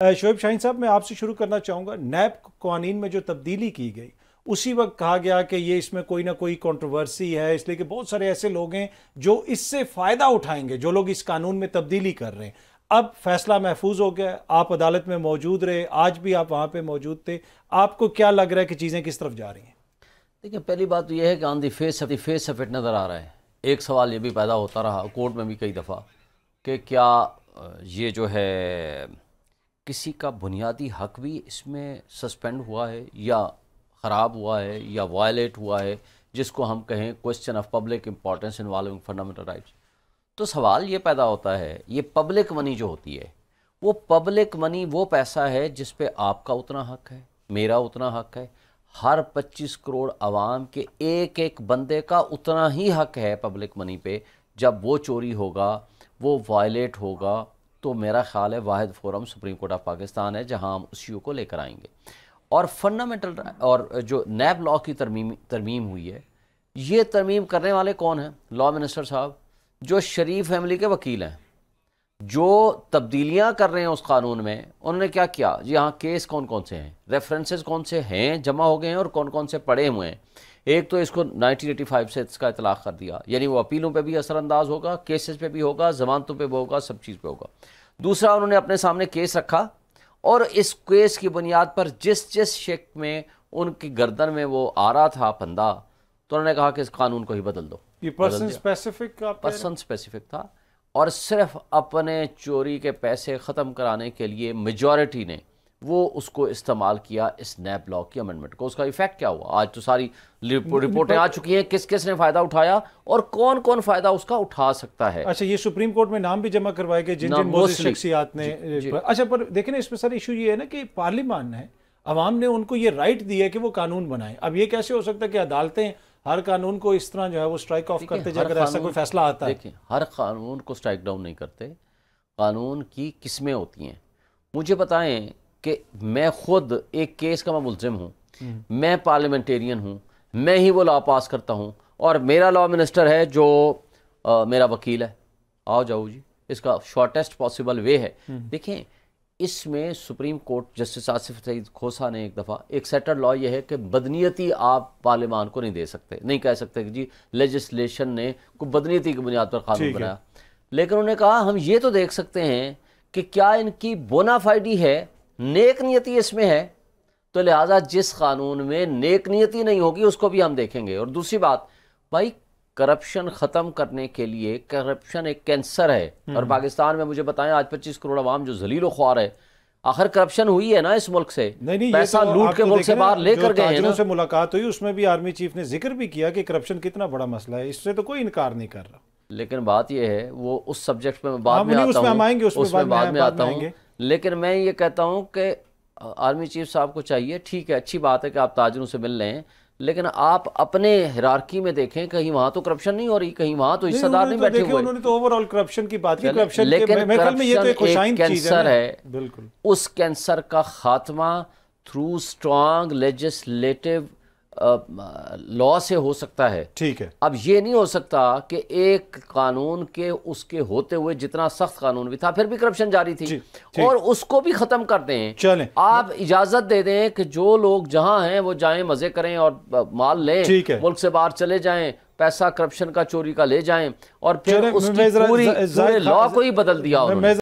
शोएब शाहीन साहब, मैं आपसे शुरू करना चाहूँगा। नैब कानून में जो तब्दीली की गई, उसी वक्त कहा गया कि ये इसमें कोई ना कोई कंट्रोवर्सी है, इसलिए कि बहुत सारे ऐसे लोग हैं जो इससे फ़ायदा उठाएंगे, जो लोग इस कानून में तब्दीली कर रहे हैं। अब फैसला महफूज हो गया, आप अदालत में मौजूद रहे, आज भी आप वहाँ पे मौजूद थे। आपको क्या लग रहा है कि चीज़ें किस तरफ जा रही हैं? देखिए, पहली बात तो यह है कि on the face of it नज़र आ रहा है। एक सवाल ये भी पैदा होता रहा कोर्ट में भी कई दफ़ा कि क्या ये जो है किसी का बुनियादी हक भी इसमें सस्पेंड हुआ है या ख़राब हुआ है या वायलेट हुआ है, जिसको हम कहें question of public importance involving fundamental rights. तो सवाल ये पैदा होता है, ये पब्लिक मनी जो होती है, वो पब्लिक मनी वो पैसा है जिस पे आपका उतना हक है, मेरा उतना हक है, हर 25 करोड़ आवाम के एक एक बंदे का उतना ही हक है पब्लिक मनी पे। जब वो चोरी होगा, वो वायलेट होगा, तो मेरा ख्याल है वाहिद forum supreme court of Pakistan है जहां हम उस इशू को लेकर आएंगे। और फंडामेंटल और जो नैब लॉ की तरमीम हुई है, ये तरमीम करने वाले कौन हैं? लॉ मिनिस्टर साहब, जो शरीफ फैमिली के वकील हैं, जो तब्दीलियां कर रहे हैं उस कानून में। उन्होंने क्या किया, यहाँ केस कौन कौन से हैं, रेफरेंसेस कौन से हैं जमा हो गए हैं और कौन कौन से पड़े हुए हैं। एक तो इसको 1985 से इसका इतलाक़ कर दिया, यानी वो अपीलों पे भी असरअंदाज होगा, केसेस पे भी होगा, जमानतों पे भी होगा, सब चीज़ पे होगा। दूसरा, उन्होंने अपने सामने केस रखा और इस केस की बुनियाद पर जिस जिस शेक में उनकी गर्दन में वो आ रहा था फंदा, तो उन्होंने कहा कि इस कानून को ही बदल दो। ये पर्सन स्पेसिफिक था और सिर्फ अपने चोरी के पैसे ख़त्म कराने के लिए मेजॉरिटी ने वो उसको इस्तेमाल किया इस नैब लॉ की अमेंडमेंट को। उसका इफेक्ट क्या हुआ? आज तो सारी रिपोर्टें आ चुकी हैं, किस किस ने फ़ायदा उठाया और कौन कौन फ़ायदा उसका उठा सकता है। अच्छा, ये सुप्रीम कोर्ट में नाम भी जमा करवाए गए जिन जिन शख्सियात ने। अच्छा, पर देखें ना, इसमें सर इशू ये है ना कि पार्लियामान ने, अवाम ने उनको ये राइट दी है कि वो कानून बनाए। अब ये कैसे हो सकता है कि अदालतें हर कानून को इस तरह जो है वो स्ट्राइक ऑफ करते जाए अगर ऐसा कोई फैसला आता है? देखिए, हर कानून को स्ट्राइक डाउन नहीं करते, कानून की किस्में होती हैं। मुझे बताएं कि मैं खुद एक केस का मैं मुल्ज़िम हूँ, मैं पार्लियामेंटेरियन हूँ, मैं ही वो लॉ पास करता हूँ और मेरा लॉ मिनिस्टर है जो मेरा वकील है। आओ जाओ जी, इसका शॉर्टेस्ट पॉसिबल वे है। देखें, इसमें supreme court justice Asif Saeed Khosa ने एक दफ़ा एक सेटल लॉ ये है कि बदनीयती आप पार्लियामान को नहीं दे सकते, नहीं कह सकते कि जी लेजिस्लेशन ने कोई बदनीयती की बुनियाद पर कानून बनाया। लेकिन उन्होंने कहा हम ये तो देख सकते हैं कि क्या इनकी बोनाफाइडी है, नेक नियति इसमें है, तो लिहाजा जिस कानून में नेक नियति नहीं होगी उसको भी हम देखेंगे। और दूसरी बात भाई, करप्शन ख़त्म करने के लिए, करप्शन एक कैंसर है और पाकिस्तान में मुझे बताएं आज 25 करोड़ आवाम जो जलीलो ख्वार है, आखिर करप्शन हुई है ना इस मुल्क से। नहीं, पैसा तो लूट के मुल्क से बाहर लेकर गए हैं ना। से मुलाकात हुई, उसमें भी आर्मी चीफ ने जिक्र भी किया कि करप्शन कितना बड़ा मसला है, इससे तो कोई इनकार नहीं कर रहा। लेकिन बात यह है, वो उस सब्जेक्ट पे मैं बाद में आता हूँ, लेकिन मैं ये कहता हूँ कि आर्मी चीफ साहब को चाहिए, ठीक है, अच्छी बात है कि आप ताजरों से मिल लें, लेकिन आप अपने हिरार्की में देखें, कहीं वहां तो करप्शन नहीं हो रही, कहीं वहां तो हिस्सेदार नहीं बैठे हुए। उन्होंने तो ओवरऑल करप्शन की बात की, करप्शन लेकिन करप्शन एक कैंसर है, बिल्कुल। उस कैंसर का खात्मा थ्रू स्ट्रॉन्ग लेजिस्लेटिव लॉ से हो सकता है। ठीक है, अब ये नहीं हो सकता कि एक कानून के उसके होते हुए, जितना सख्त कानून भी था फिर भी करप्शन जारी थी, और उसको भी खत्म कर दें। चलें, आप इजाजत दे दें कि जो लोग जहां हैं वो जाएं, मजे करें और माल लें, मुल्क से बाहर चले जाएं, पैसा करप्शन का चोरी का ले जाएं, और फिर उसकी पूरे लॉ को ही बदल दिया उन्होंने।